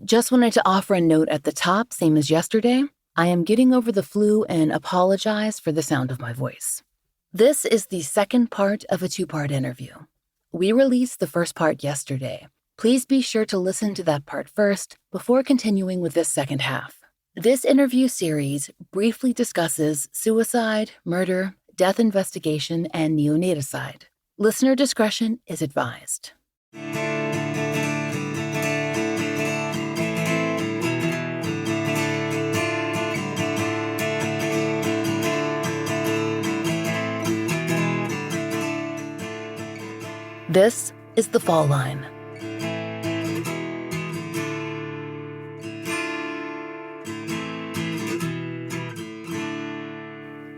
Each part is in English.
Just wanted to offer a note at the top, same as yesterday. I am getting over the flu and apologize for the sound of my voice. This is the second part of a two-part interview. We released the first part yesterday. Please be sure to listen to that part first before continuing with this second half. This interview series briefly discusses suicide, murder, death investigation, and neonaticide. Listener discretion is advised. This is The Fall Line.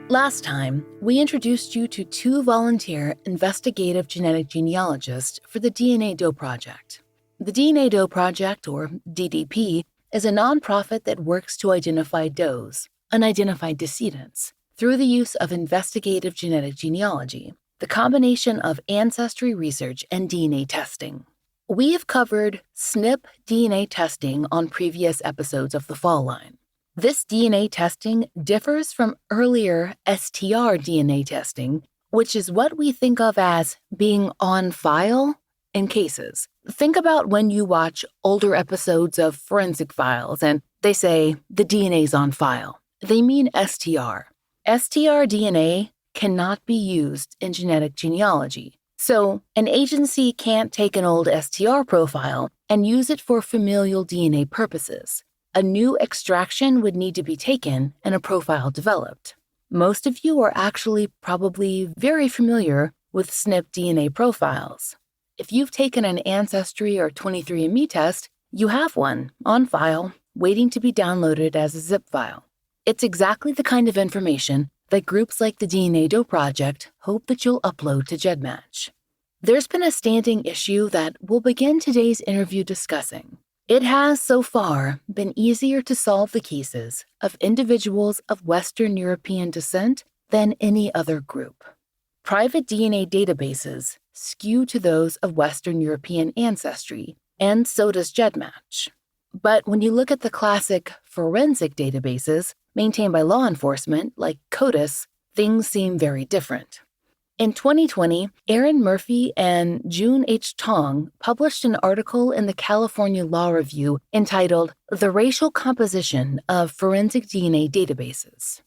Last time, we introduced you to two volunteer investigative genetic genealogists for the DNA Doe Project. The DNA Doe Project, or DDP, is a nonprofit that works to identify does, unidentified decedents, through the use of investigative genetic genealogy, the combination of ancestry research and DNA testing. We have covered SNP DNA testing on previous episodes of The Fall Line. This DNA testing differs from earlier STR DNA testing, which is what we think of as being on file in cases. Think about when you watch older episodes of Forensic Files and they say the DNA's on file. They mean STR. STR DNA cannot be used in genetic genealogy. So an agency can't take an old STR profile and use it for familial DNA purposes. A new extraction would need to be taken and a profile developed. Most of you are actually probably very familiar with SNP DNA profiles. If you've taken an Ancestry or 23andMe test, you have one on file, waiting to be downloaded as a zip file. It's exactly the kind of information that groups like the DNA Doe Project hope that you'll upload to GEDmatch. There's been a standing issue that we'll begin today's interview discussing. It has, so far, been easier to solve the cases of individuals of Western European descent than any other group. Private DNA databases skew to those of Western European ancestry, and so does GEDmatch. But when you look at the classic forensic databases maintained by law enforcement, like CODIS, things seem very different. In 2020, Aaron Murphy and June H. Tong published an article in the California Law Review entitled The Racial Composition of Forensic DNA Databases.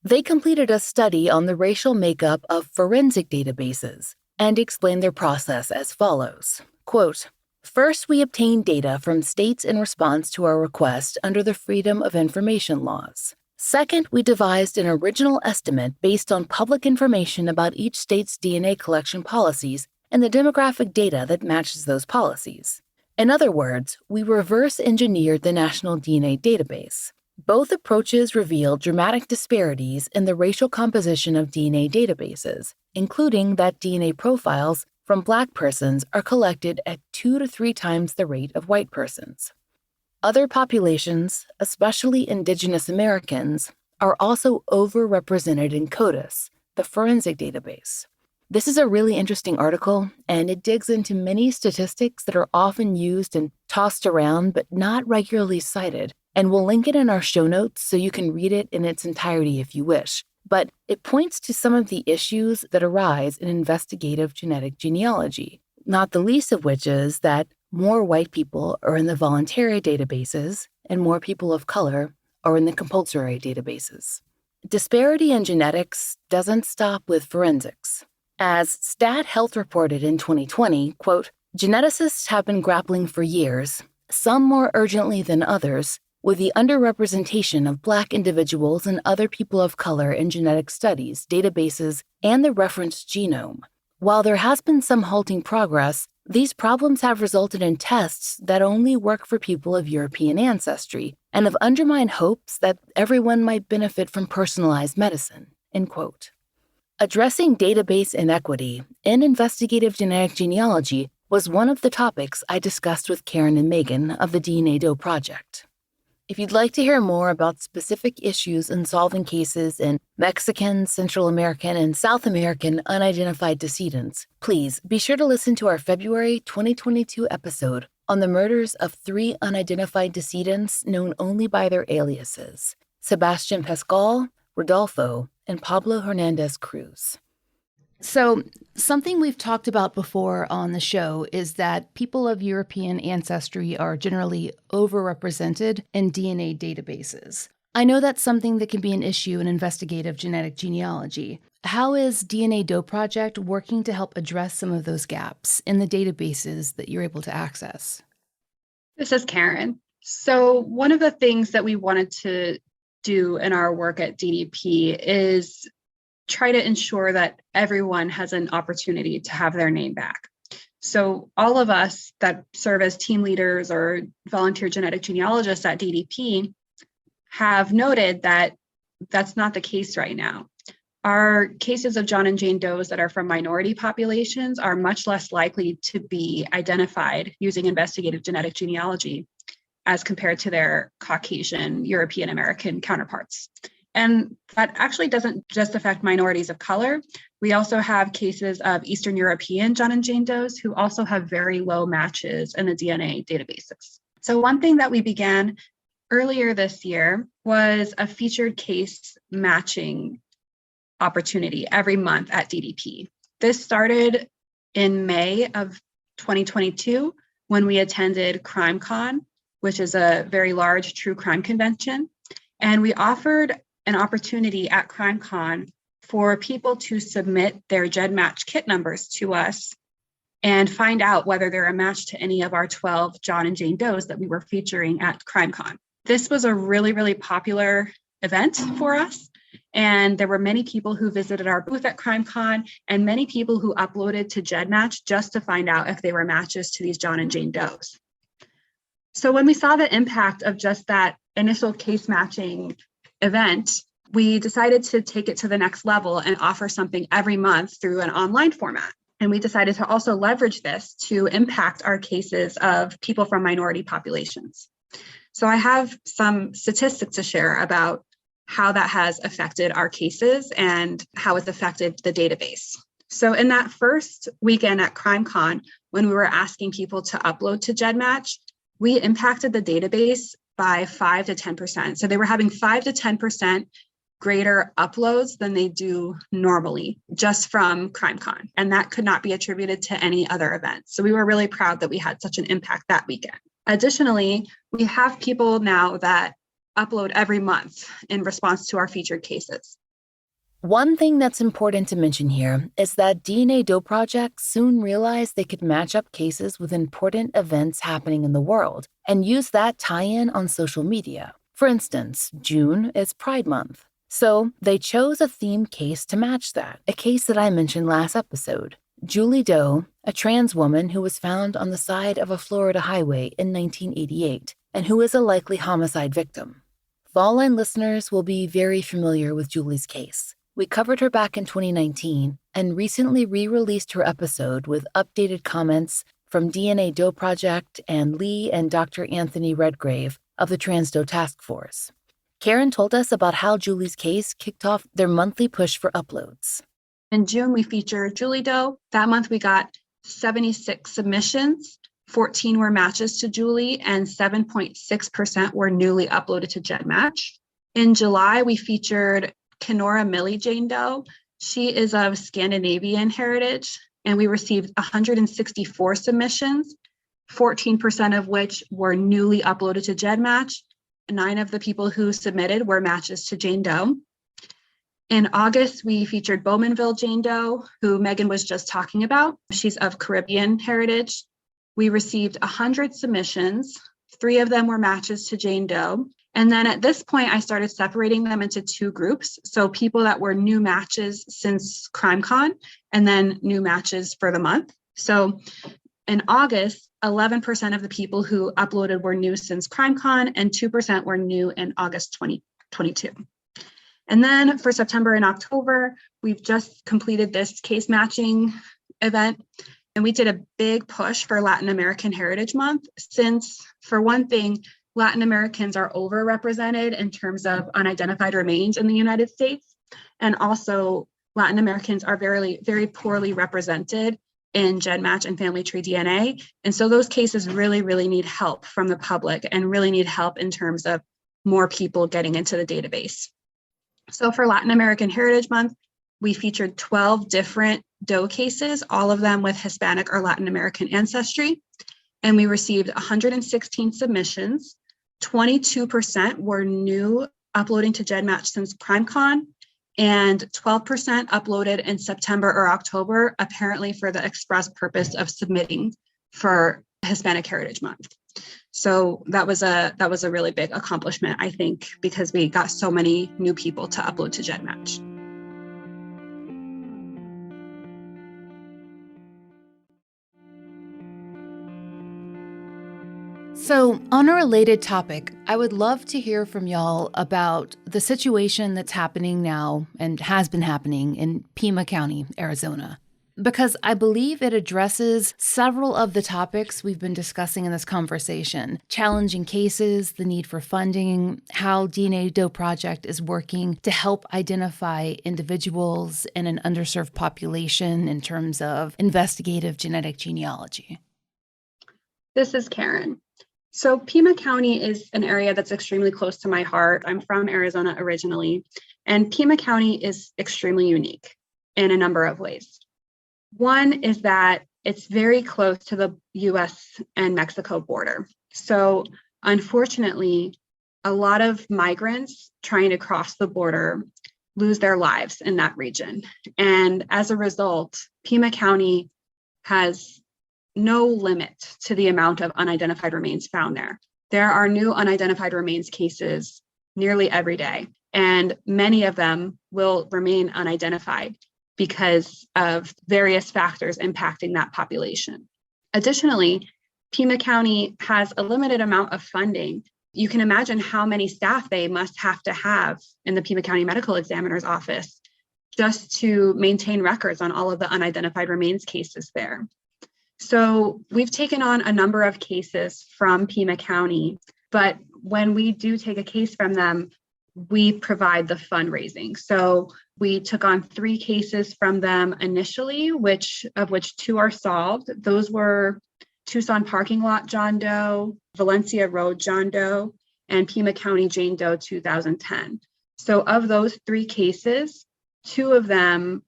They completed a study on the racial makeup of forensic databases and explained their process as follows. Quote, "First, we obtained data from states in response to our request under the Freedom of Information laws. Second, we devised an original estimate based on public information about each state's DNA collection policies and the demographic data that matches those policies. In other words, we reverse engineered the National DNA Database. Both approaches revealed dramatic disparities in the racial composition of DNA databases, including that DNA profiles from Black persons are collected at 2 to 3 times the rate of white persons. Other populations, especially Indigenous Americans, are also overrepresented in CODIS, the forensic database." This is a really interesting article, and it digs into many statistics that are often used and tossed around but not regularly cited, and we'll link it in our show notes so you can read it in its entirety if you wish. But it points to some of the issues that arise in investigative genetic genealogy, not the least of which is that more white people are in the voluntary databases and more people of color are in the compulsory databases. Disparity in genetics doesn't stop with forensics. As Stat Health reported in 2020, quote, "Geneticists have been grappling for years, some more urgently than others, with the underrepresentation of Black individuals and other people of color in genetic studies, databases, and the reference genome. While there has been some halting progress, these problems have resulted in tests that only work for people of European ancestry and have undermined hopes that everyone might benefit from personalized medicine." End quote. Addressing database inequity in investigative genetic genealogy was one of the topics I discussed with Karen and Megan of the DNA Doe Project. If you'd like to hear more about specific issues in solving cases in Mexican, Central American, and South American unidentified decedents, please be sure to listen to our February 2022 episode on the murders of 3 unidentified decedents known only by their aliases: Sebastian Pascal, Rodolfo, and Pablo Hernandez Cruz. So, something we've talked about before on the show is that people of European ancestry are generally overrepresented in DNA databases. I know that's something that can be an issue in investigative genetic genealogy. How is DNA Doe Project working to help address some of those gaps in the databases that you're able to access? This is Karen. So one of the things that we wanted to do in our work at DDP is try to ensure that everyone has an opportunity to have their name back. So all of us that serve as team leaders or volunteer genetic genealogists at DDP have noted that that's not the case right now. Our cases of John and Jane Does that are from minority populations are much less likely to be identified using investigative genetic genealogy as compared to their Caucasian European American counterparts. And that actually doesn't just affect minorities of color. We also have cases of Eastern European John and Jane Does who also have very low matches in the DNA databases. So one thing that we began earlier this year was a featured case matching opportunity every month at DDP. This started in May of 2022 when we attended CrimeCon, which is a very large true crime convention. And we offered an opportunity at CrimeCon for people to submit their GEDmatch kit numbers to us and find out whether they're a match to any of our 12 John and Jane Does that we were featuring at CrimeCon. This was a really, really popular event for us. And there were many people who visited our booth at CrimeCon and many people who uploaded to GEDmatch just to find out if they were matches to these John and Jane Does. So when we saw the impact of just that initial case matching event, we decided to take it to the next level and offer something every month through an online format. And we decided to also leverage this to impact our cases of people from minority populations. So I have some statistics to share about how that has affected our cases and how it's affected the database. So in that first weekend at CrimeCon, when we were asking people to upload to GEDmatch, we impacted the database by 5 to 10%. So they were having 5 to 10% greater uploads than they do normally just from CrimeCon. And that could not be attributed to any other event. So we were really proud that we had such an impact that weekend. Additionally, we have people now that upload every month in response to our featured cases. One thing that's important to mention here is that DNA Doe Project soon realized they could match up cases with important events happening in the world and use that tie-in on social media. For instance, June is Pride Month. So they chose a themed case to match that, a case that I mentioned last episode. Julie Doe, a trans woman who was found on the side of a Florida highway in 1988 and who is a likely homicide victim. Fall Line listeners will be very familiar with Julie's case. We covered her back in 2019 and recently re-released her episode with updated comments from DNA Doe Project and Lee and Dr. Anthony Redgrave of the Trans Doe Task Force. Karen told us about how Julie's case kicked off their monthly push for uploads. In June, we featured Julie Doe. That month, we got 76 submissions. 14 were matches to Julie, and 7.6% were newly uploaded to GEDmatch. In July, we featured Kenora Millie Jane Doe. She is of Scandinavian heritage, and we received 164 submissions, 14% of which were newly uploaded to GEDmatch. 9 of the people who submitted were matches to Jane Doe. In August, we featured Bowmanville Jane Doe, who Megan was just talking about. She's of Caribbean heritage. We received 100 submissions. 3 of them were matches to Jane Doe. And then at this point, I started separating them into 2 groups. So people that were new matches since CrimeCon, and then new matches for the month. So in August, 11% of the people who uploaded were new since CrimeCon, and 2% were new in August 2022. And then for September and October, we've just completed this case matching event. And we did a big push for Latin American Heritage Month, since, for one thing, Latin Americans are overrepresented in terms of unidentified remains in the United States. And also, Latin Americans are very, very poorly represented in GEDmatch and family tree DNA. And so those cases really, really need help from the public and really need help in terms of more people getting into the database. So for Latin American Heritage Month, we featured 12 different Doe cases, all of them with Hispanic or Latin American ancestry. And we received 116 submissions. 22% were new uploading to GEDmatch since CrimeCon, and 12% uploaded in September or October, apparently for the express purpose of submitting for Hispanic Heritage Month. So that was a really big accomplishment, I think, because we got so many new people to upload to GEDmatch. So, on a related topic, I would love to hear from y'all about the situation that's happening now and has been happening in Pima County, Arizona, because I believe it addresses several of the topics we've been discussing in this conversation: challenging cases, the need for funding, how DNA Doe Project is working to help identify individuals in an underserved population in terms of investigative genetic genealogy. This is Karen. So Pima County is an area that's extremely close to my heart. I'm from Arizona originally, and Pima County is extremely unique in a number of ways. One is that it's very close to the US and Mexico border. So unfortunately, a lot of migrants trying to cross the border lose their lives in that region. And as a result, Pima County has no limit to the amount of unidentified remains found there. There are new unidentified remains cases nearly every day, and many of them will remain unidentified because of various factors impacting that population. Additionally, Pima County has a limited amount of funding. You can imagine how many staff they must have to have in the Pima County Medical Examiner's office just to maintain records on all of the unidentified remains cases there. So we've taken on a number of cases from Pima County, but when we do take a case from them, we provide the fundraising. So we took on 3 cases from them initially, of which 2 are solved. Those were Tucson Parking Lot John Doe, Valencia Road John Doe, and Pima County Jane Doe 2010. So of those 3 cases, 2 of them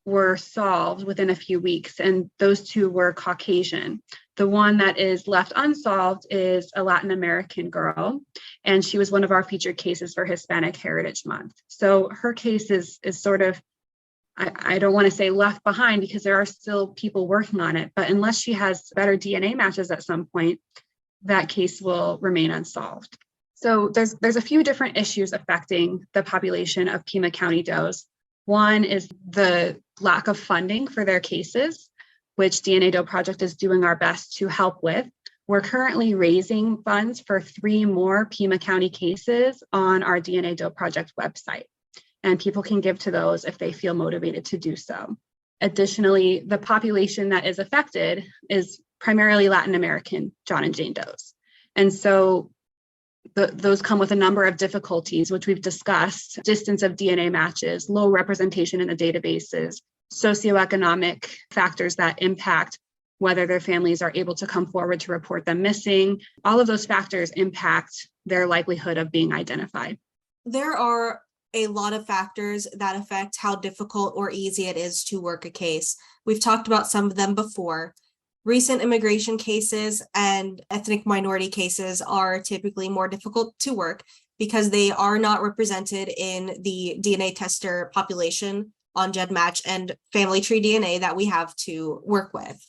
were solved within a few weeks, and those 2 were Caucasian. The one that is left unsolved is a Latin American girl, and she was one of our featured cases for Hispanic Heritage Month. So her case is sort of, I don't want to say left behind because there are still people working on it, but unless she has better DNA matches at some point, that case will remain unsolved. So there's a few different issues affecting the population of Pima County Does. One is the lack of funding for their cases, which DNA Doe Project is doing our best to help with. We're currently raising funds for 3 more Pima County cases on our DNA Doe Project website, and people can give to those if they feel motivated to do so. Additionally, the population that is affected is primarily Latin American John and Jane Does. And so those come with a number of difficulties, which we've discussed: distance of DNA matches, low representation in the databases, socioeconomic factors that impact whether their families are able to come forward to report them missing. All of those factors impact their likelihood of being identified. There are a lot of factors that affect how difficult or easy it is to work a case. We've talked about some of them before. Recent immigration cases and ethnic minority cases are typically more difficult to work because they are not represented in the DNA tester population on GEDmatch and family tree DNA that we have to work with.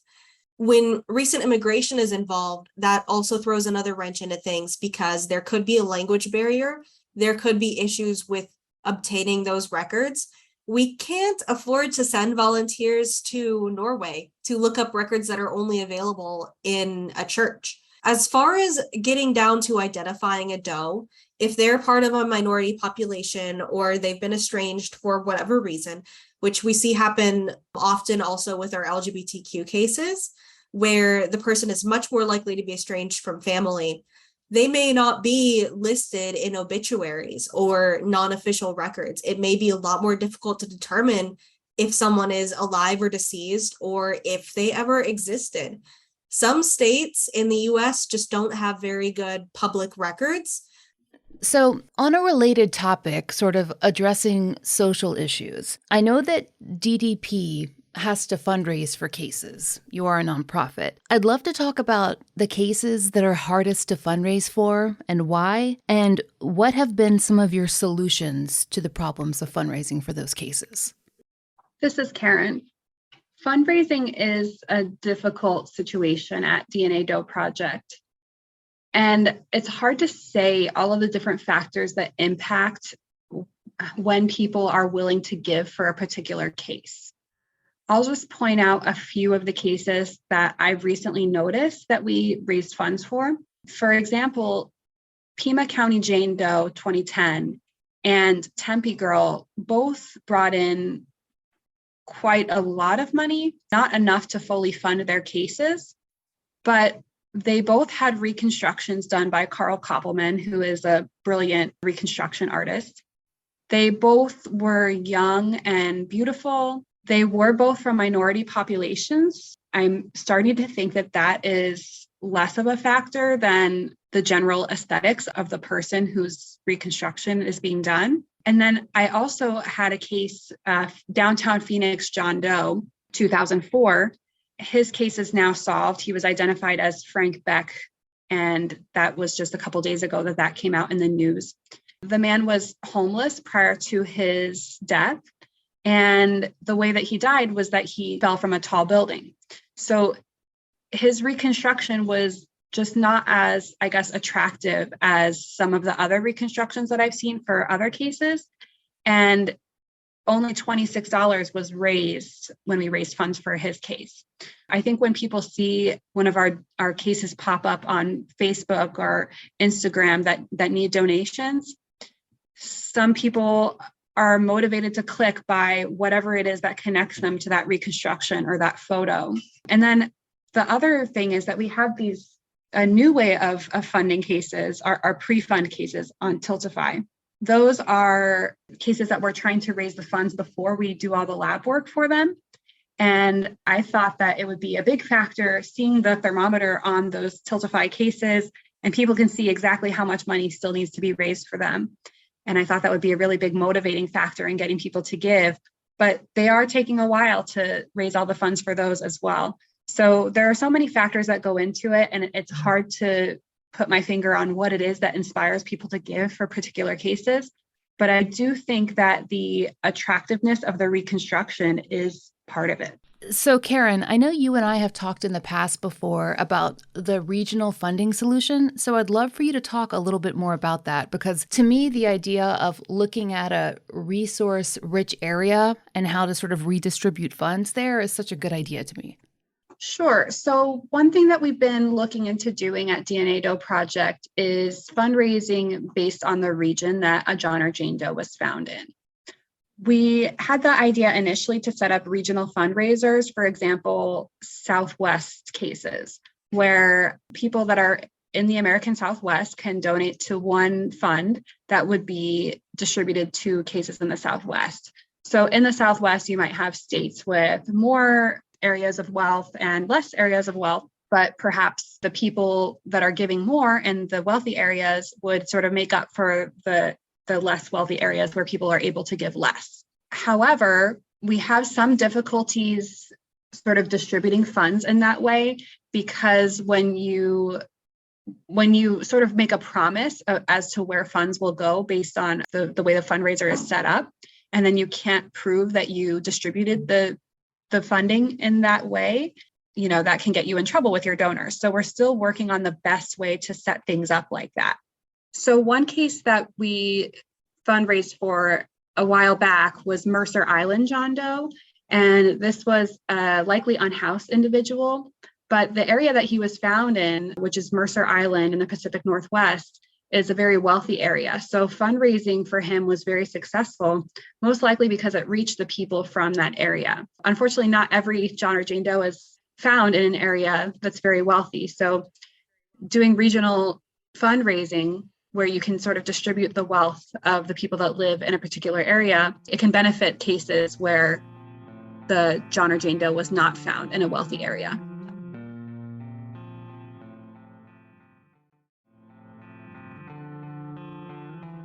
When recent immigration is involved, that also throws another wrench into things because there could be a language barrier. There could be issues with obtaining those records. We can't afford to send volunteers to Norway to look up records that are only available in a church. As far as getting down to identifying a Doe, if they're part of a minority population or they've been estranged for whatever reason, which we see happen often also with our LGBTQ cases, where the person is much more likely to be estranged from family, they may not be listed in obituaries or non-official records. It may be a lot more difficult to determine if someone is alive or deceased, or if they ever existed. Some states in the US just don't have very good public records. So, on a related topic, sort of addressing social issues, I know that DDP has to fundraise for cases. You are a nonprofit. I'd love to talk about the cases that are hardest to fundraise for and why, and what have been some of your solutions to the problems of fundraising for those cases. This is Karen. Fundraising is a difficult situation at DNA Doe Project. And it's hard to say all of the different factors that impact when people are willing to give for a particular case. I'll just point out a few of the cases that I've recently noticed that we raised funds for. For example, Pima County Jane Doe 2010 and Tempe Girl both brought in quite a lot of money, not enough to fully fund their cases, but they both had reconstructions done by Carl Koppelman, who is a brilliant reconstruction artist. They both were young and beautiful. They were both from minority populations. I'm starting to think that that is less of a factor than the general aesthetics of the person whose reconstruction is being done. And then I also had a case, downtown Phoenix, John Doe, 2004. His case is now solved. He was identified as Frank Beck, and that was just a couple days ago that came out in the news. The man was homeless prior to his death, and the way that he died was that he fell from a tall building. So his reconstruction was just not as, I guess, attractive as some of the other reconstructions that I've seen for other cases. And only $26 was raised when we raised funds for his case. I think when people see one of our cases pop up on Facebook or Instagram that need donations, some people are motivated to click by whatever it is that connects them to that reconstruction or that photo. And then the other thing is that we have a new way of funding cases, our pre-fund cases on Tiltify. Those are cases that we're trying to raise the funds before we do all the lab work for them. And I thought that it would be a big factor seeing the thermometer on those Tiltify cases, and people can see exactly how much money still needs to be raised for them. And I thought that would be a really big motivating factor in getting people to give, but they are taking a while to raise all the funds for those as well. So there are so many factors that go into it, and it's hard to put my finger on what it is that inspires people to give for particular cases. But I do think that the attractiveness of the reconstruction is part of it. So, Karen, I know you and I have talked in the past before about the regional funding solution. So I'd love for you to talk a little bit more about that, because to me, the idea of looking at a resource-rich area and how to sort of redistribute funds there is such a good idea to me. Sure. So one thing that we've been looking into doing at DNA Doe Project is fundraising based on the region that a John or Jane Doe was found in. We had the idea initially to set up regional fundraisers, for example, Southwest cases, where people that are in the American Southwest can donate to one fund that would be distributed to cases in the Southwest. So in the Southwest, you might have states with more areas of wealth and less areas of wealth, but perhaps the people that are giving more in the wealthy areas would sort of make up for the less wealthy areas where people are able to give less. However, we have some difficulties sort of distributing funds in that way, because when you sort of make a promise as to where funds will go based on the way the fundraiser is set up, and then you can't prove that you distributed the funding in that way, that can get you in trouble with your donors. So we're still working on the best way to set things up like that. So one case that we fundraised for a while back was Mercer Island John Doe. And this was a likely unhoused individual, but the area that he was found in, which is Mercer Island in the Pacific Northwest, is a very wealthy area. So fundraising for him was very successful, most likely because it reached the people from that area. Unfortunately, not every John or Jane Doe is found in an area that's very wealthy. So doing regional fundraising where you can sort of distribute the wealth of the people that live in a particular area, it can benefit cases where the John or Jane Doe was not found in a wealthy area.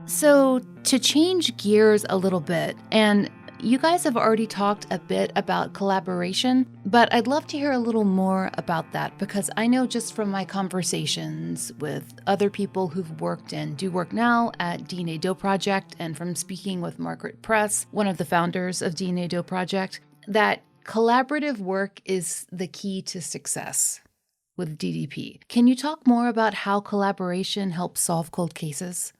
So, to change gears a little bit, and you guys have already talked a bit about collaboration, but I'd love to hear a little more about that because I know just from my conversations with other people who've worked and do work now at DNA Doe Project, and from speaking with Margaret Press, one of the founders of DNA Doe Project, that collaborative work is the key to success with DDP. Can you talk more about how collaboration helps solve cold cases?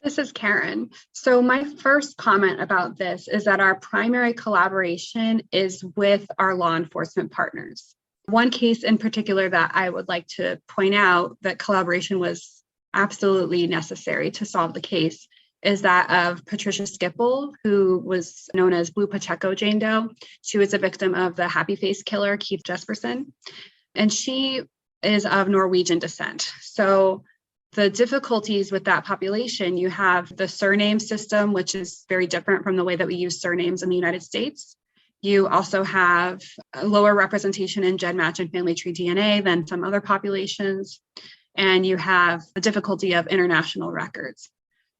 This is Karen. So my first comment about this is that our primary collaboration is with our law enforcement partners. One case in particular that I would like to point out that collaboration was absolutely necessary to solve the case is that of Patricia Skipple, who was known as Blue Pacheco Jane Doe. She was a victim of the happy face killer, Keith Jesperson, and she is of Norwegian descent. So the difficulties with that population, you have the surname system, which is very different from the way that we use surnames in the United States. You also have a lower representation in GEDmatch and family tree DNA than some other populations. And you have the difficulty of international records.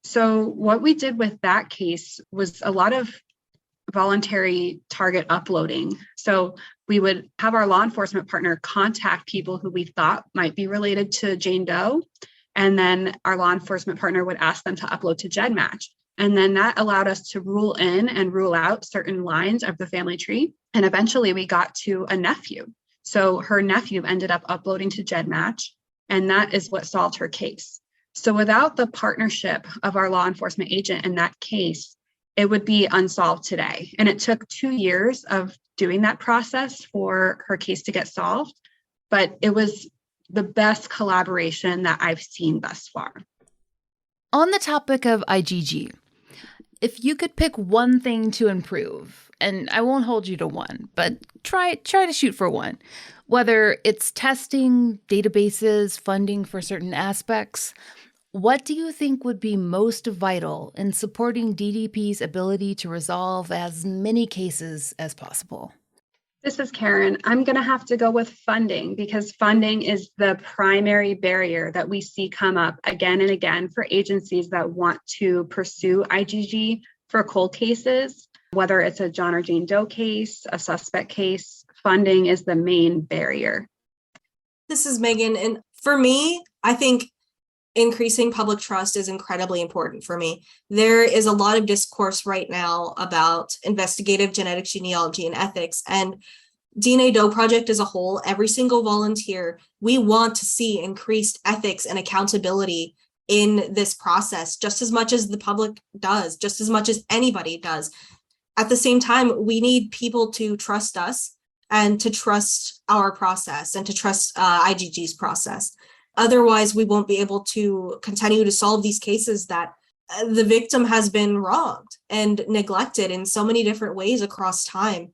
So what we did with that case was a lot of voluntary target uploading. So we would have our law enforcement partner contact people who we thought might be related to Jane Doe. And then our law enforcement partner would ask them to upload to GEDmatch. And then that allowed us to rule in and rule out certain lines of the family tree. And eventually we got to a nephew. So her nephew ended up uploading to GEDmatch, and that is what solved her case. So without the partnership of our law enforcement agent in that case, it would be unsolved today. And it took 2 years of doing that process for her case to get solved. But it was the best collaboration that I've seen thus far. On the topic of IgG, if you could pick one thing to improve, and I won't hold you to one, but try to shoot for one, whether it's testing, databases, funding for certain aspects, what do you think would be most vital in supporting DDP's ability to resolve as many cases as possible? This is Karen. I'm going to have to go with funding because funding is the primary barrier that we see come up again and again for agencies that want to pursue IgG for cold cases, whether it's a John or Jane Doe case, a suspect case. Funding is the main barrier. This is Megan. And for me, I think increasing public trust is incredibly important for me. There is a lot of discourse right now about investigative genetics, genealogy, and ethics. And DNA Doe Project as a whole, every single volunteer, we want to see increased ethics and accountability in this process, just as much as the public does, just as much as anybody does. At the same time, we need people to trust us and to trust our process and to trust IgG's process. Otherwise, we won't be able to continue to solve these cases that the victim has been wronged and neglected in so many different ways across time.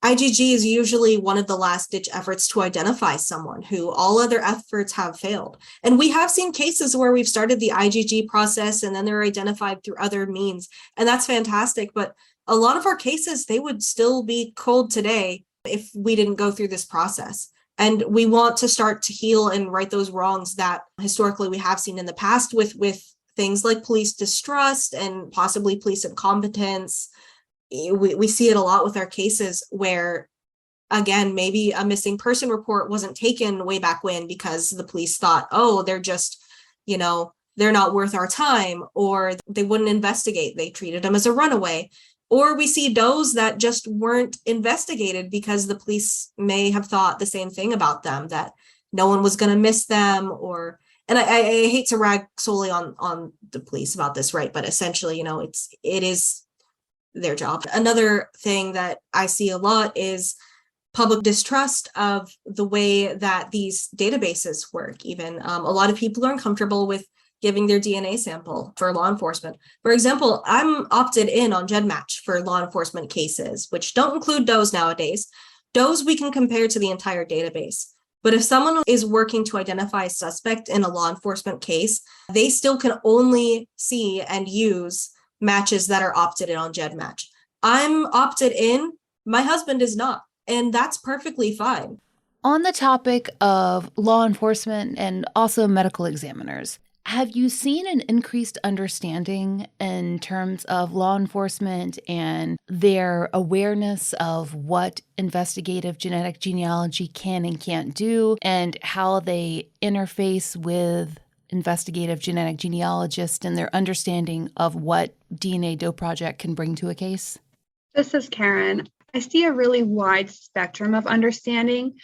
IgG is usually one of the last-ditch efforts to identify someone who all other efforts have failed. And we have seen cases where we've started the IgG process and then they're identified through other means, and that's fantastic. But a lot of our cases, they would still be cold today if we didn't go through this process. And we want to start to heal and right those wrongs that historically we have seen in the past with things like police distrust and possibly police incompetence. We see it a lot with our cases where, again, maybe a missing person report wasn't taken way back when because the police thought, oh, they're just, they're not worth our time, or they wouldn't investigate. They treated them as a runaway. Or we see does that just weren't investigated because the police may have thought the same thing about them, that no one was going to miss them. And I hate to rag solely on the police about this, right? But essentially, it is their job. Another thing that I see a lot is public distrust of the way that these databases work. Even a lot of people are uncomfortable with giving their DNA sample for law enforcement. For example, I'm opted in on GEDmatch for law enforcement cases, which don't include does nowadays. Does we can compare to the entire database. But if someone is working to identify a suspect in a law enforcement case, they still can only see and use matches that are opted in on GEDmatch. I'm opted in, my husband is not, and that's perfectly fine. On the topic of law enforcement and also medical examiners, have you seen an increased understanding in terms of law enforcement and their awareness of what investigative genetic genealogy can and can't do, and how they interface with investigative genetic genealogists and their understanding of what DNA Doe Project can bring to a case? This is Karen. I see a really wide spectrum of understanding,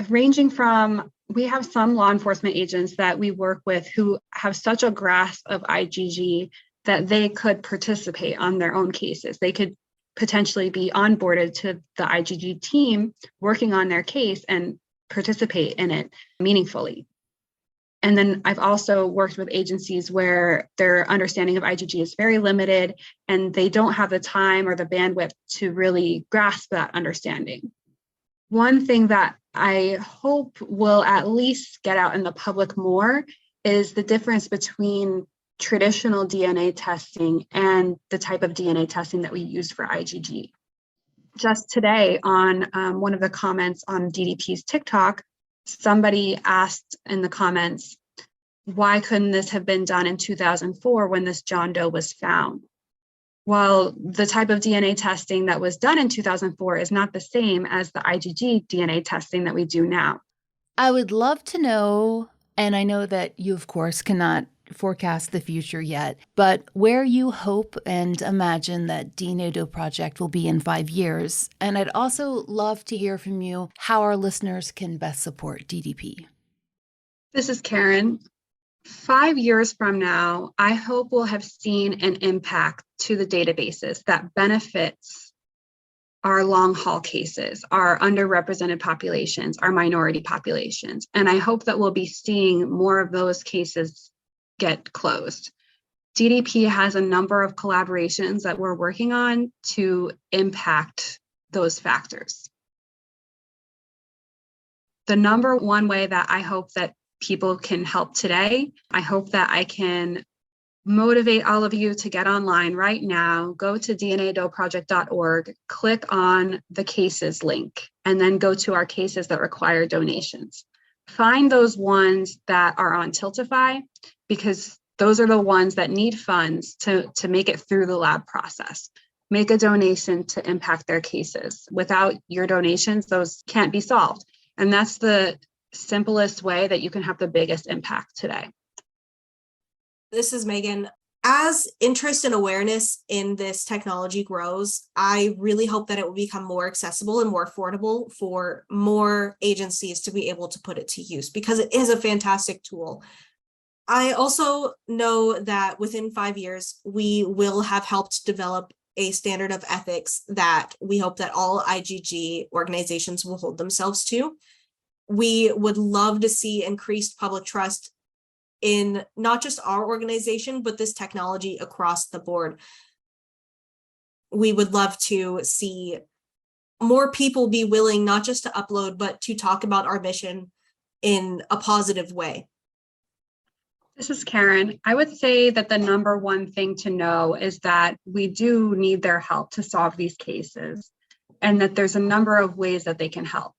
ranging from we have some law enforcement agents that we work with who have such a grasp of IgG that they could participate on their own cases. They could potentially be onboarded to the IgG team working on their case and participate in it meaningfully. And then I've also worked with agencies where their understanding of IgG is very limited and they don't have the time or the bandwidth to really grasp that understanding. One thing that I hope will at least get out in the public more is the difference between traditional DNA testing and the type of DNA testing that we use for IgG. Just today on one of the comments on DDP's TikTok, somebody asked in the comments, why couldn't this have been done in 2004 when this John Doe was found? Well, the type of DNA testing that was done in 2004 is not the same as the IgG DNA testing that we do now. I would love to know, and I know that you, of course, cannot forecast the future yet, but where you hope and imagine that DNA Doe Project will be in 5 years. And I'd also love to hear from you how our listeners can best support DDP. This is Karen. 5 years from now, I hope we'll have seen an impact to the databases that benefits our long haul cases, our underrepresented populations, our minority populations. And I hope that we'll be seeing more of those cases get closed. DDP has a number of collaborations that we're working on to impact those factors. The number one way that I hope that people can help today, I hope that I can motivate all of you to get online right now, go to dnadoproject.org, click on the cases link, and then go to our cases that require donations. Find those ones that are on Tiltify, because those are the ones that need funds to make it through the lab process. Make a donation to impact their cases. Without your donations, those can't be solved. And that's the simplest way that you can have the biggest impact today. This is Megan. As interest and awareness in this technology grows, I really hope that it will become more accessible and more affordable for more agencies to be able to put it to use, because it is a fantastic tool. I also know that within 5 years, we will have helped develop a standard of ethics that we hope that all IgG organizations will hold themselves to. We would love to see increased public trust in not just our organization, but this technology across the board. We would love to see more people be willing not just to upload, but to talk about our mission in a positive way. This is Karen. I would say that the number one thing to know is that we do need their help to solve these cases, and that there's a number of ways that they can help.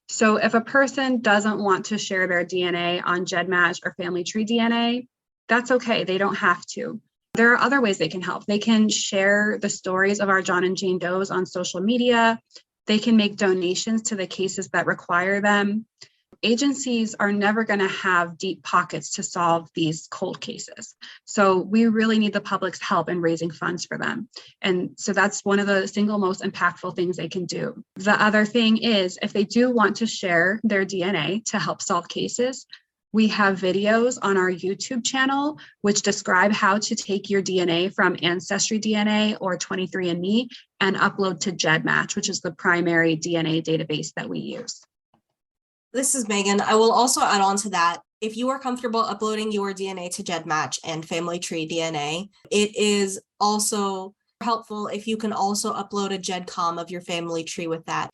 So if a person doesn't want to share their DNA on GEDmatch or Family Tree DNA, that's okay. They don't have to. There are other ways they can help. They can share the stories of our John and Jane Does on social media. They can make donations to the cases that require them. Agencies are never going to have deep pockets to solve these cold cases. So we really need the public's help in raising funds for them. And so that's one of the single most impactful things they can do. The other thing is, if they do want to share their DNA to help solve cases, we have videos on our YouTube channel which describe how to take your DNA from Ancestry DNA or 23andMe and upload to GEDmatch, which is the primary DNA database that we use. This is Megan. I will also add on to that. If you are comfortable uploading your DNA to GEDmatch and Family Tree DNA, it is also helpful if you can also upload a GEDCOM of your family tree with that.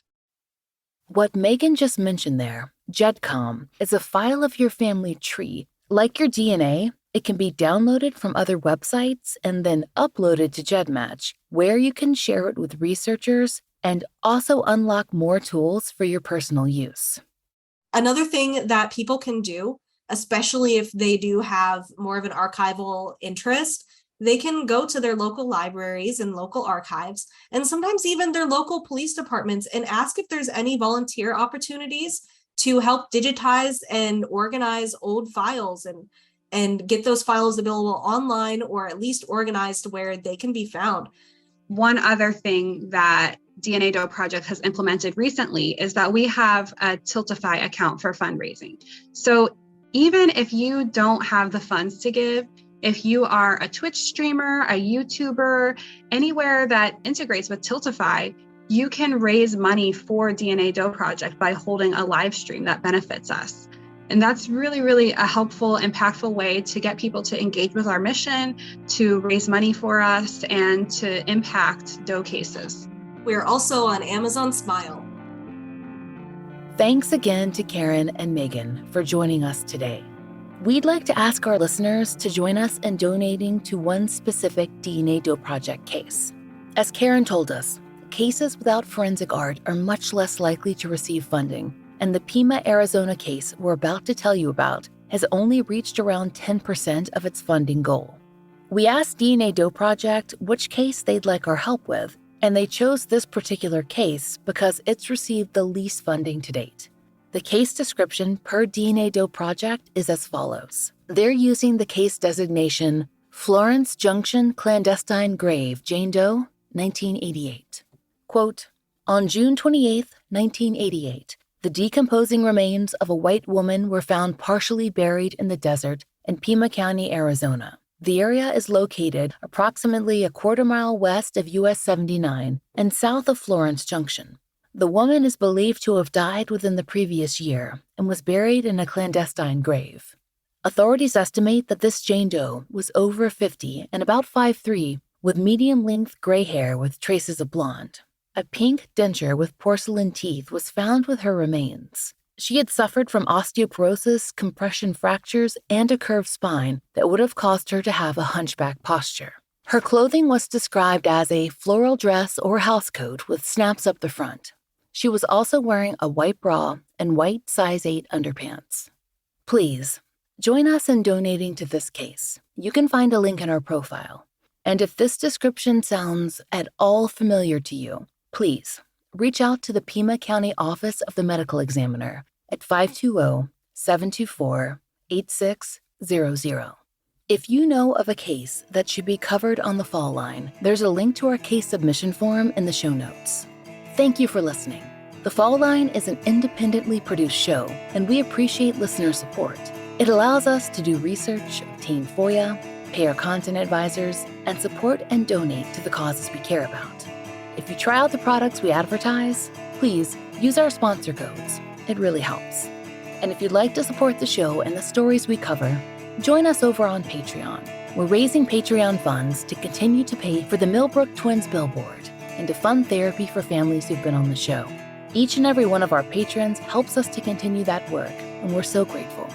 What Megan just mentioned there, GEDCOM, is a file of your family tree. Like your DNA, It can be downloaded from other websites and then uploaded to GEDmatch, where you can share it with researchers and also unlock more tools for your personal use. Another thing that people can do, especially if they do have more of an archival interest, they can go to their local libraries and local archives, and sometimes even their local police departments, and ask if there's any volunteer opportunities to help digitize and organize old files and get those files available online, or at least organized where they can be found. One other thing that DNA Doe Project has implemented recently is that we have a Tiltify account for fundraising. So even if you don't have the funds to give, if you are a Twitch streamer, a YouTuber, anywhere that integrates with Tiltify, you can raise money for DNA Doe Project by holding a live stream that benefits us. And that's really, really a helpful, impactful way to get people to engage with our mission, to raise money for us, and to impact Doe cases. We are also on Amazon Smile. Thanks again to Karen and Megan for joining us today. We'd like to ask our listeners to join us in donating to one specific DNA Doe Project case. As Karen told us, cases without forensic art are much less likely to receive funding, and the Pima, Arizona case we're about to tell you about has only reached around 10% of its funding goal. We asked DNA Doe Project which case they'd like our help with, and they chose this particular case because it's received the least funding to date. The case description per DNA Doe Project is as follows. They're using the case designation Florence Junction Clandestine Grave, Jane Doe, 1988. Quote, on June 28, 1988, the decomposing remains of a white woman were found partially buried in the desert in Pima County, Arizona. The area is located approximately a quarter-mile west of US 79 and south of Florence Junction. The woman is believed to have died within the previous year and was buried in a clandestine grave. Authorities estimate that this Jane Doe was over 50 and about 5'3", with medium-length gray hair with traces of blonde. A pink denture with porcelain teeth was found with her remains. She had suffered from osteoporosis, compression fractures, and a curved spine that would have caused her to have a hunchback posture. Her clothing was described as a floral dress or housecoat with snaps up the front. She was also wearing a white bra and white size 8 underpants. Please, join us in donating to this case. You can find a link in our profile. And if this description sounds at all familiar to you, please reach out to the Pima County Office of the Medical Examiner at 520-724-8600. If you know of a case that should be covered on the fall line, there's a link to our case submission form in the show notes. Thank you for listening. The Fall Line is an independently produced show, and we appreciate listener support. It allows us to do research, obtain FOIA, pay our content advisors, and support and donate to the causes we care about. If you try out the products we advertise, please use our sponsor codes. It really helps. And if you'd like to support the show and the stories we cover, join us over on Patreon. We're raising Patreon funds to continue to pay for the Millbrook Twins billboard and to fund therapy for families who've been on the show. Each and every one of our patrons helps us to continue that work, and we're so grateful.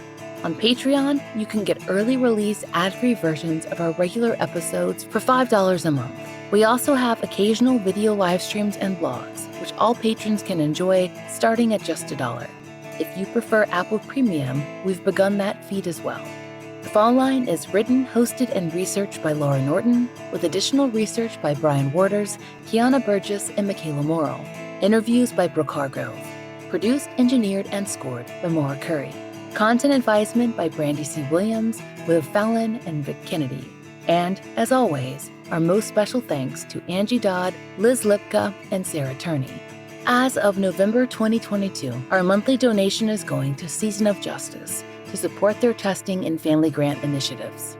On Patreon, you can get early release ad-free versions of our regular episodes for $5 a month. We also have occasional video live streams and blogs, which all patrons can enjoy starting at just $1. If you prefer Apple Premium, we've begun that feed as well. The Fall Line is written, hosted, and researched by Laura Norton, with additional research by Brian Waters, Kiana Burgess, and Michaela Morrill. Interviews by Brooke Hargrove. Produced, engineered, and scored by Maura Curry. Content advisement by Brandy C. Williams, Liv Fallon, and Vic Kennedy. And, as always, our most special thanks to Angie Dodd, Liz Lipka, and Sarah Turney. As of November 2022, our monthly donation is going to Season of Justice to support their testing and family grant initiatives.